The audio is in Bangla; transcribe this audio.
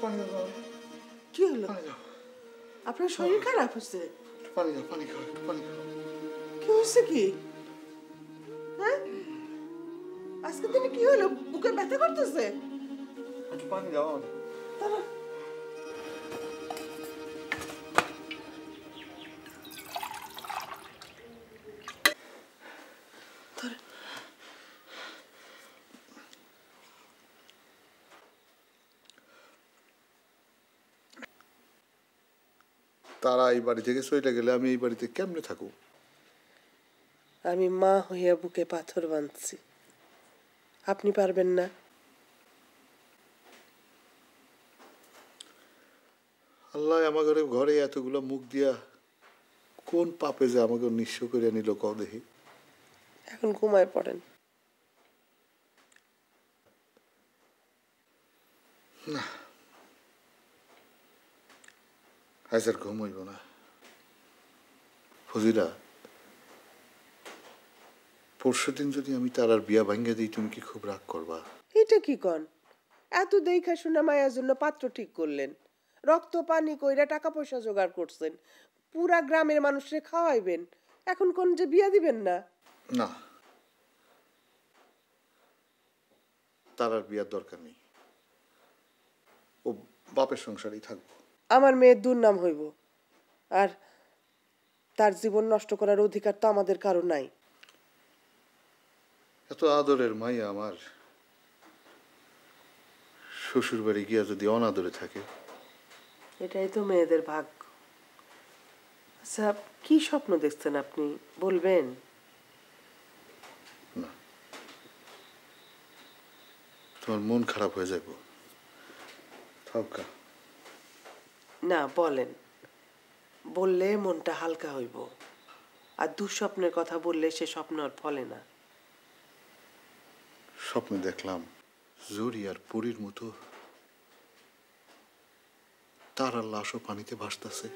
পানি দাও। কি হলো? আপনার শরীর খারাপ হচ্ছে? পানি দাও, পানি খাও, পানি খাও। কি হচ্ছে কি? হ্যাঁ, আজকে দিনে কি হলো? বুকে ব্যথা করতেছে? পানি দাও আমাকে। তারা এই বাড়ি থেকে চলে গেলে আমি এই বাড়িতে কেমনে থাকবো? আমি মা হইয়া বুকে পাথর বাঁধছি, আপনি পারবেন না? আল্লাহ আমাকে ঘরে এতগুলো মুখ দিয়া কোন পাপে যে আমাকে নিঃস্ব করে নিল কও দেখি। এখন ঘুমায় পড়েন। না, আজ আর ঘুম হইব না। ফজিরা, পরশুদিন যদি আমি তারার বিয়া ভাঙ্গে দিই তুমি কি খুব রাগ করবা? এটা কি কন? এত দেখা শুনে মায়ের জন্য পাত্র ঠিক করলেন, রক্ত পানি কইরা টাকা পয়সা জোগাড় করছেন, পুরা গ্রামের মানুষরে খাওয়াইবেন, এখন কোন যে বিয়া দিবেন না? না, তারার বিয়ার দরকার নেই, ও বাপের সংসারেই থাকবো। আমার মেয়ের দুর্নাম হইব, আর তার জীবন নষ্ট করার অধিকার তো আমাদের কারো নাই। এত আদরের মাইয়া আমার শ্বশুর বাড়ি গিয়া যদি অনাদরে থাকে। এটাই তো মেয়েদের ভাগ্য। আচ্ছা, কি স্বপ্ন দেখছেন আপনি বলবেন? না, তোমার মন খারাপ হয়ে যাবো। থাকা না, বলেন, বললে মনটা হালকা হইব, আর দুঃস্বপ্নের কথা বললে সে স্বপ্ন আর ফলে না। স্বপ্নে দেখলাম জরি আর পরীর মতো তারার লাশও পানিতে ভাসতেছে।